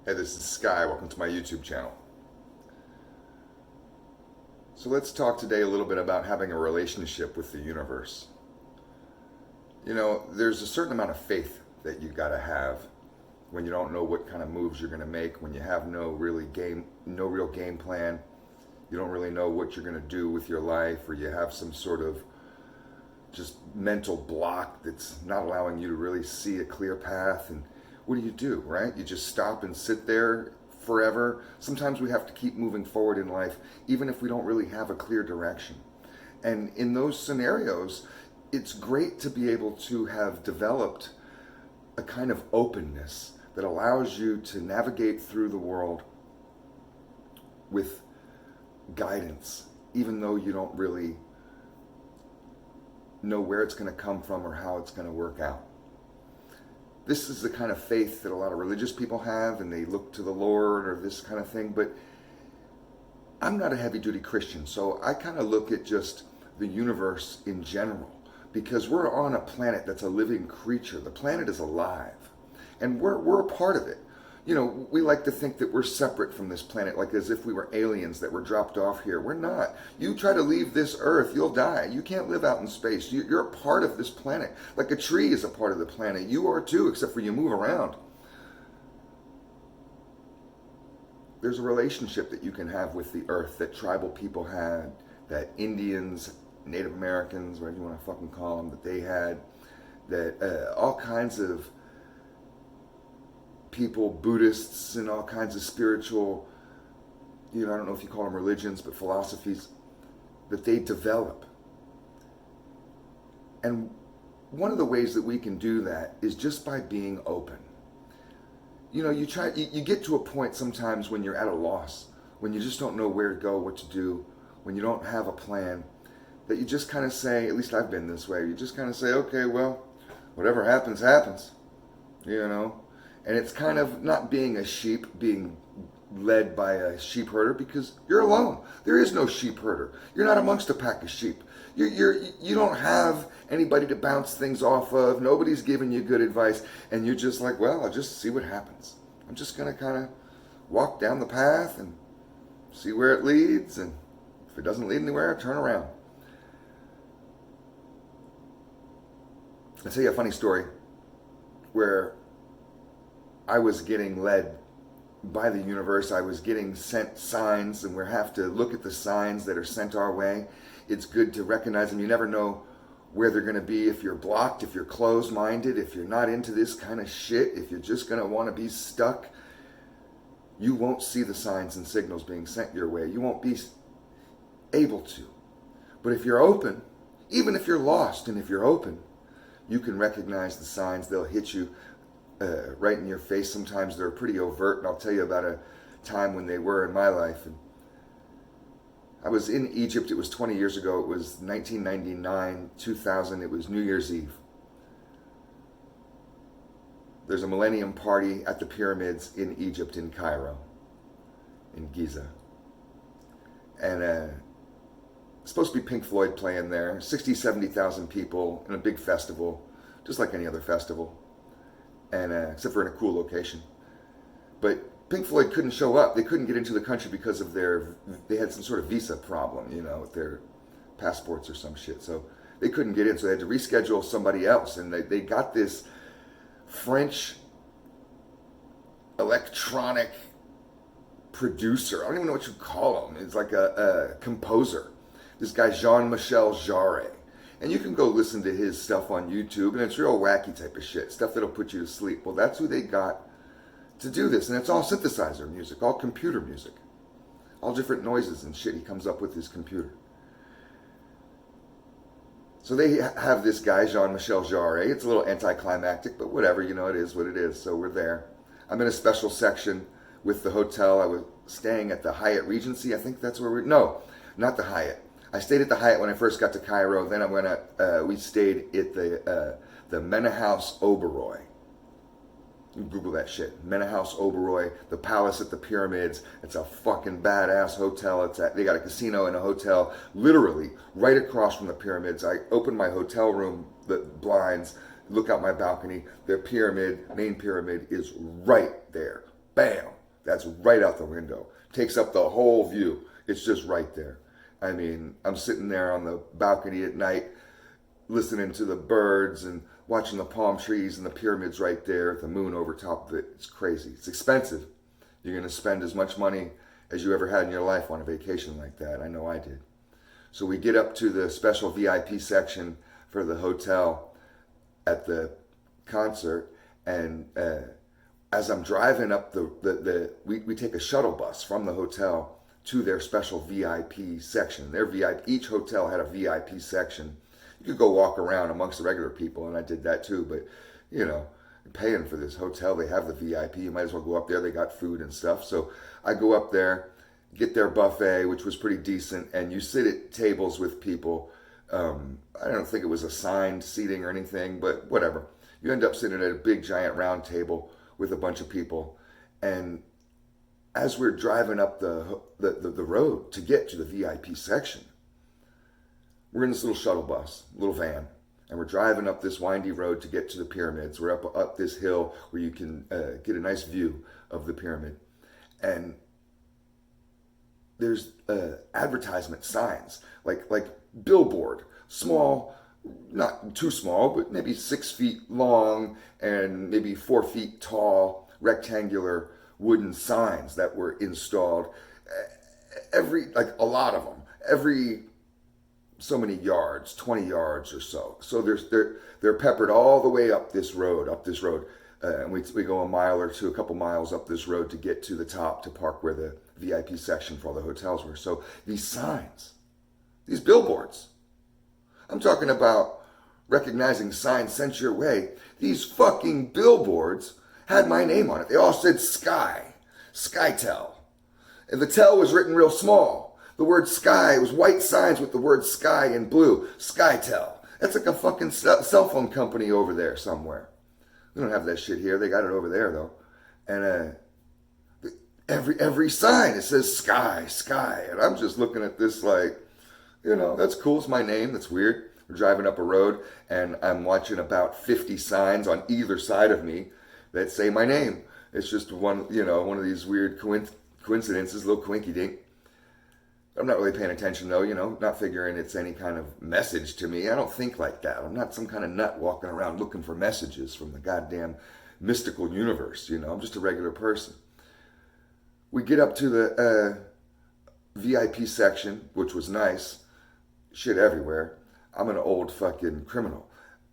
Hey, this is Sky. Welcome to my YouTube channel. So let's talk today a little bit about having a relationship with the universe. You know, there's a certain amount of faith that you gotta have when you don't know what kind of moves you're gonna make, when you have no real game plan, you don't really know what you're gonna do with your life, or you have some sort of just mental block that's not allowing you to really see a clear path. And what do, right? You just stop and sit there forever. Sometimes we have to keep moving forward in life, even if we don't really have a clear direction. And in those scenarios, it's great to be able to have developed a kind of openness that allows you to navigate through the world with guidance, even though you don't really know where it's going to come from or how it's going to work out. This is the kind of faith that a lot of religious people have, and they look to the Lord or this kind of thing. But I'm not a heavy-duty Christian, so I kind of look at just the universe in general, because we're on a planet that's a living creature. The planet is alive, and we're a part of it. You know, we like to think that we're separate from this planet, like as if we were aliens that were dropped off here. We're not. You try to leave this earth, you'll die. You can't live out in space. You're a part of this planet. Like a tree is a part of the planet. You are too, except for you move around. There's a relationship that you can have with the earth that tribal people had, that Indians, Native Americans, whatever you want to fucking call them, that they had, that all kinds of people, Buddhists and all kinds of spiritual, I don't know if you call them religions, but philosophies, that they develop. And one of the ways that we can do that is just by being open. You know, you get to a point sometimes when you're at a loss, when you just don't know where to go, what to do, when you don't have a plan, that you just kind of say, at least I've been this way, you just kind of say, okay, well, whatever happens, happens, And it's kind of not being a sheep, being led by a sheep herder, because you're alone. There is no sheep herder. You're not amongst a pack of sheep. You don't have anybody to bounce things off of. Nobody's giving you good advice. And you're just like, well, I'll just see what happens. I'm just going to kind of walk down the path and see where it leads. And if it doesn't lead anywhere, turn around. I'll tell you a funny story where I was getting led by the universe. I was getting sent signs, and we have to look at the signs that are sent our way. It's good to recognize them. You never know where they're going to be, if you're blocked, if you're closed-minded, if you're not into this kind of shit, if you're just going to want to be stuck. You won't see the signs and signals being sent your way. You won't be able to. But if you're open, even if you're lost and if you're open, you can recognize the signs. They'll hit you right in your face. Sometimes they're pretty overt, and I'll tell you about a time when they were in my life. And I was in Egypt. It was 20 years ago. It was 1999, 2000. It was New Year's Eve. There's a millennium party at the pyramids in Egypt, in Cairo, in Giza. And it's supposed to be Pink Floyd playing there. 60, 70,000 people in a big festival, just like any other festival. And except for in a cool location. But Pink Floyd couldn't show up. They couldn't get into the country because of they had some sort of visa problem, with their passports or some shit. So they couldn't get in, so they had to reschedule somebody else. And they got this French electronic producer. I don't even know what you call him. It's like a composer. This guy, Jean-Michel Jarre. And you can go listen to his stuff on YouTube, and it's real wacky type of shit, stuff that'll put you to sleep. Well, that's who they got to do this, and it's all synthesizer music, all computer music, all different noises and shit he comes up with his computer. So they have this guy, Jean-Michel Jarre. It's a little anticlimactic, but whatever, it is what it is. So we're there. I'm in a special section with the hotel. I was staying at the Hyatt Regency. I think that's where no, not the Hyatt. I stayed at the Hyatt when I first got to Cairo. Then we stayed at the Mena House Oberoi. You Google that shit. Mena House Oberoi, the Palace at the Pyramids. It's a fucking badass hotel. They got a casino and a hotel literally right across from the pyramids. I opened my hotel room, the blinds, look out my balcony. The pyramid, main pyramid, is right there. Bam! That's right out the window. Takes up the whole view. It's just right there. I mean, I'm sitting there on the balcony at night, listening to the birds and watching the palm trees and the pyramids right there, the moon over top of it. It's crazy. It's expensive. You're going to spend as much money as you ever had in your life on a vacation like that. I know I did. So we get up to the special VIP section for the hotel at the concert, and as I'm driving up we take a shuttle bus from the hotel to their special VIP section. Their VIP, each hotel had a VIP section. You could go walk around amongst the regular people, and I did that too, but you know, paying for this hotel, they have the VIP, you might as well go up there, they got food and stuff. So I go up there, get their buffet, which was pretty decent, and you sit at tables with people. I don't think it was assigned seating or anything, but whatever. You end up sitting at a big giant round table with a bunch of people, and as we're driving up the road to get to the VIP section, we're in this little shuttle bus, little van, and we're driving up this windy road to get to the pyramids. We're up this hill where you can get a nice view of the pyramid, and there's advertisement signs, like billboard, small, not too small, but maybe 6 feet long and maybe 4 feet tall, rectangular wooden signs that were installed. A lot of them, every so many yards, 20 yards or so. So they're peppered all the way up this road, and we go a mile or two, a couple miles up this road to get to the top to park where the VIP section for all the hotels were. So these signs, these billboards, I'm talking about recognizing signs sent your way. These fucking billboards had my name on it. They all said Sky, SkyTel. And the tel was written real small. The word sky was white signs with the word sky in blue. SkyTel. That's like a fucking cell phone company over there somewhere. We don't have that shit here. They got it over there though. And every sign it says Sky, Sky. And I'm just looking at this like, you know, that's cool. It's my name. That's weird. We're driving up a road and I'm watching about 50 signs on either side of me that say my name. It's just one of these weird coincidences, little quinky dink. I'm not really paying attention though, not figuring it's any kind of message to me. I don't think like that. I'm not some kind of nut walking around looking for messages from the goddamn mystical universe, I'm just a regular person. We get up to the VIP section, which was nice. Shit everywhere. I'm an old fucking criminal.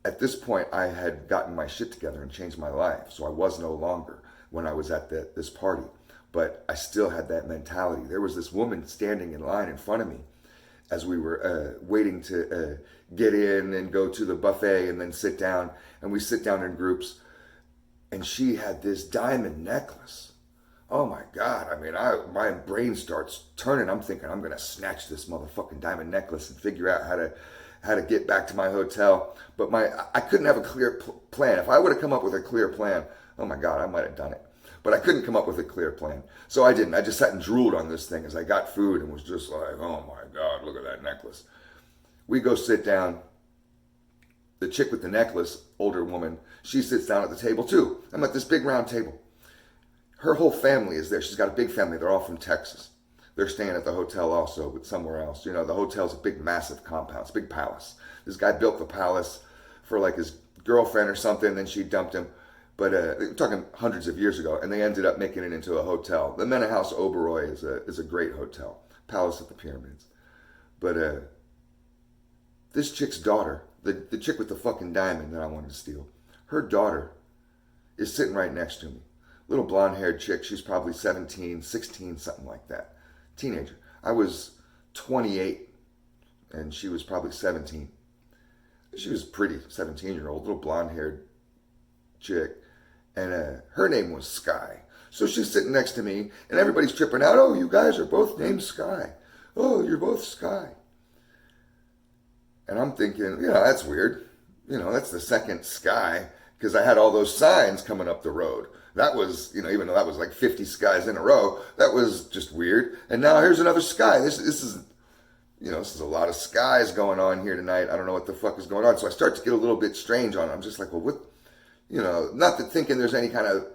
At this point, I had gotten my shit together and changed my life, so I was no longer when I was at this party. But I still had that mentality. There was this woman standing in line in front of me as we were waiting to get in and go to the buffet and then sit down. And we sit down in groups. And she had this diamond necklace. Oh my God. I mean, my brain starts turning. I'm thinking I'm going to snatch this motherfucking diamond necklace and figure out how to get back to my hotel. But I couldn't have a clear plan. If I would have come up with a clear plan, oh my God, I might have done it. But I couldn't come up with a clear plan. So I didn't. I just sat and drooled on this thing as I got food and was just like, oh my God, look at that necklace. We go sit down. The chick with the necklace, older woman, she sits down at the table too. I'm at this big round table. Her whole family is there. She's got a big family. They're all from Texas. They're staying at the hotel also, but somewhere else. The hotel's a big, massive compound. It's a big palace. This guy built the palace for like his girlfriend or something, then she dumped him. But we're talking hundreds of years ago, and they ended up making it into a hotel. The Mena House Oberoi is a great hotel. Palace at the Pyramids. But this chick's daughter, the chick with the fucking diamond that I wanted to steal, her daughter is sitting right next to me. Little blonde-haired chick. She's probably 17, 16, something like that. Teenager. I was 28, and she was probably 17. She was pretty, 17-year-old, little blonde-haired chick. And her name was Sky. So she's sitting next to me, and everybody's tripping out. Oh, you guys are both named Sky. Oh, you're both Sky. And I'm thinking, that's weird. That's the second Sky, because I had all those signs coming up the road. That was, even though that was like 50 skies in a row, that was just weird. And now here's another Sky. This is a lot of skies going on here tonight. I don't know what the fuck is going on. So I start to get a little bit strange on it. I'm just like, well, what? Not that thinking there's any kind of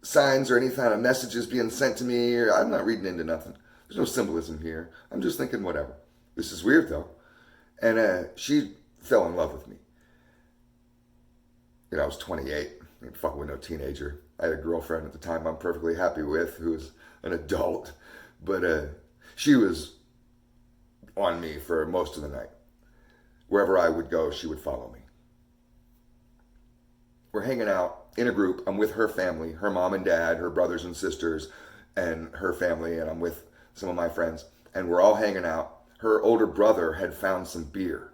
signs or any kind of messages being sent to me. Or I'm not reading into nothing. There's no symbolism here. I'm just thinking whatever. This is weird though. And she fell in love with me. I was 28. I ain't fucking with no teenager. I had a girlfriend at the time I'm perfectly happy with who was an adult. But she was on me for most of the night. Wherever I would go, she would follow me. We're hanging out in a group. I'm with her family, her mom and dad, her brothers and sisters, and her family, and I'm with some of my friends. And we're all hanging out. Her older brother had found some beer.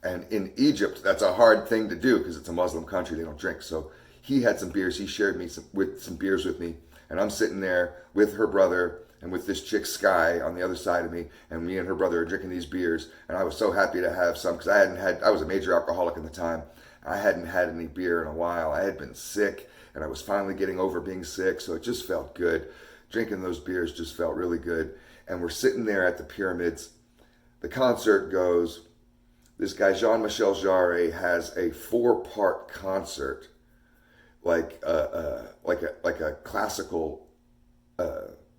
And in Egypt, that's a hard thing to do because it's a Muslim country. They don't drink. So he had some beers. He shared me some beers with me. And I'm sitting there with her brother and with this chick, Sky, on the other side of me. And me and her brother are drinking these beers. And I was so happy to have some because I was a major alcoholic at the time. I hadn't had any beer in a while. I had been sick. And I was finally getting over being sick. So it just felt good. Drinking those beers just felt really good. And we're sitting there at the pyramids. The concert goes. This guy, Jean-Michel Jarre, has a 4-part concert, like a classical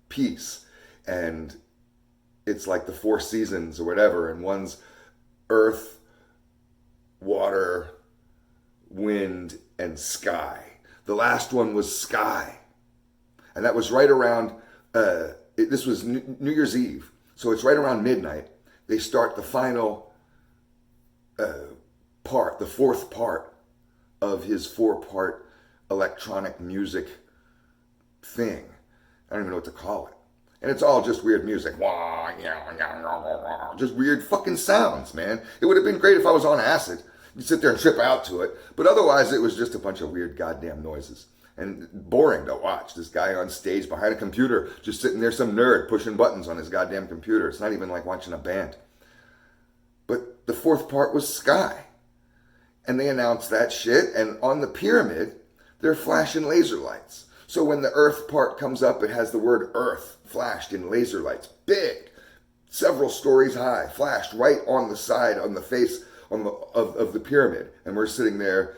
piece. And it's like the 4 seasons or whatever. And one's earth, water, wind, and sky. The last one was sky. And that was right around, this was New Year's Eve. So it's right around midnight. They start the final part, the 4th part of his 4-part electronic music thing. I don't even know what to call it. And it's all just weird music. Just weird fucking sounds, man. It would have been great if I was on acid. You'd sit there and trip out to it. But otherwise, it was just a bunch of weird goddamn noises. And boring to watch. This guy on stage behind a computer, just sitting there, some nerd pushing buttons on his goddamn computer. It's not even like watching a band. But the 4th part was sky. And they announced that shit. And on the pyramid, they're flashing laser lights. So when the earth part comes up, it has the word earth flashed in laser lights. Big. Several stories high. Flashed right on the side, on the face of the pyramid. And we're sitting there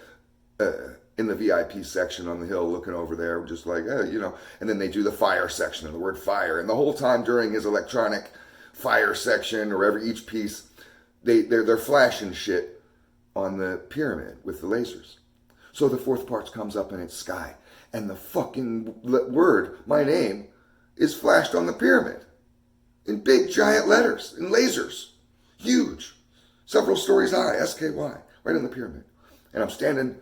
in the VIP section on the hill looking over there, just like, And then they do the fire section and the word fire. And the whole time during his electronic fire section or each piece, they're flashing shit on the pyramid with the lasers. So the 4th part comes up and it's sky. And the fucking word, my name, is flashed on the pyramid. In big giant letters, in lasers. Huge. Several stories high, SKY, right on the pyramid. And I'm standing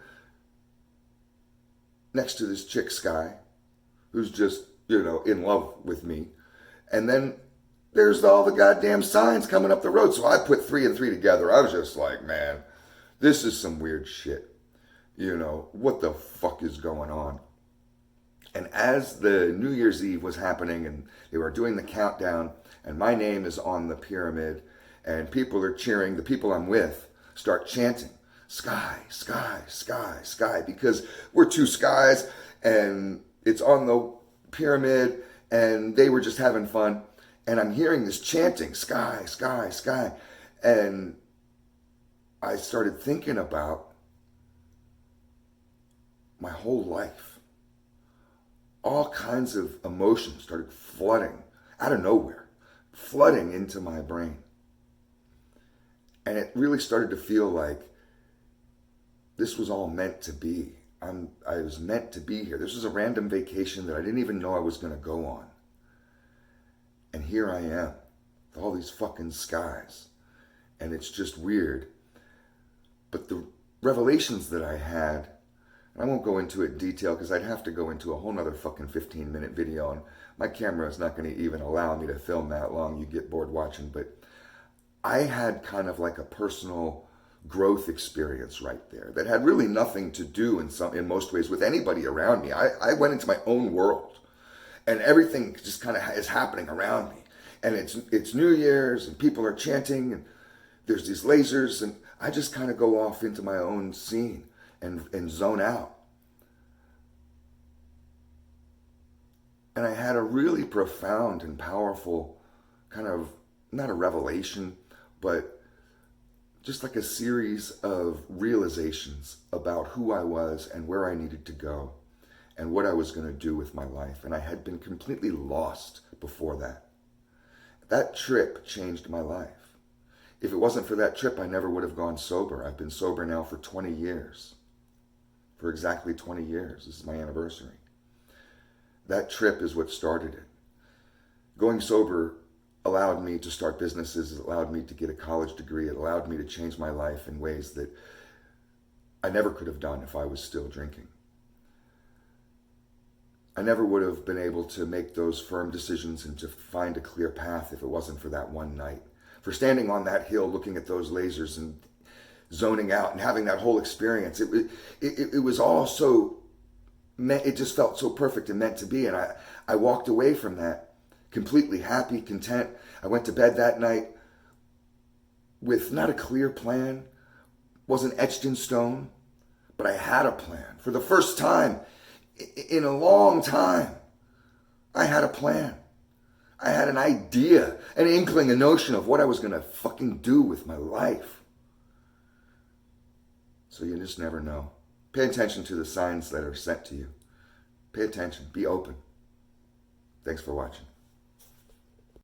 next to this chick, Sky, who's just, in love with me. And then there's all the goddamn signs coming up the road. So I put 3 and 3 together. I was just like, man, this is some weird shit. What the fuck is going on? And as the New Year's Eve was happening and they were doing the countdown and my name is on the pyramid and people are cheering, the people I'm with start chanting, sky, sky, sky, sky, because we're 2 skies and it's on the pyramid and they were just having fun. And I'm hearing this chanting, sky, sky, sky. And I started thinking about my whole life. All kinds of emotions started flooding out of nowhere, flooding into my brain. And it really started to feel like this was all meant to be. I was meant to be here. This was a random vacation that I didn't even know I was going to go on. And here I am, with all these fucking skies. And it's just weird. But the revelations that I had, and I won't go into it in detail because I'd have to go into a whole nother fucking 15-minute video. And my camera is not going to even allow me to film that long. You get bored watching. But I had kind of like a personal growth experience right there that had really nothing to do in most ways with anybody around me. I went into my own world. And everything just kind of is happening around me. And it's New Year's and people are chanting and there's these lasers and I just kind of go off into my own scene and zone out. And I had a really profound and powerful kind of, not a revelation, but just like a series of realizations about who I was and where I needed to go. and what I was going to do with my life. And I had been completely lost before that. That trip changed my life. If it wasn't for that trip, I never would have gone sober. I've been sober now for 20 years. For exactly 20 years. This is my anniversary. That trip is what started it. Going sober allowed me to start businesses. It allowed me to get a college degree. It allowed me to change my life in ways that I never could have done if I was still drinking. I never would have been able to make those firm decisions and to find a clear path if it wasn't for that one night. For standing on that hill, looking at those lasers and zoning out and having that whole experience. It was all so, it just felt so perfect and meant to be. And I walked away from that completely happy, content. I went to bed that night with not a clear plan, wasn't etched in stone, but I had a plan. For the first time in a long time, I had a plan. I had an idea, an inkling, a notion of what I was going to fucking do with my life. So you just never know. Pay attention to the signs that are sent to you. Pay attention. Be open. Thanks for watching.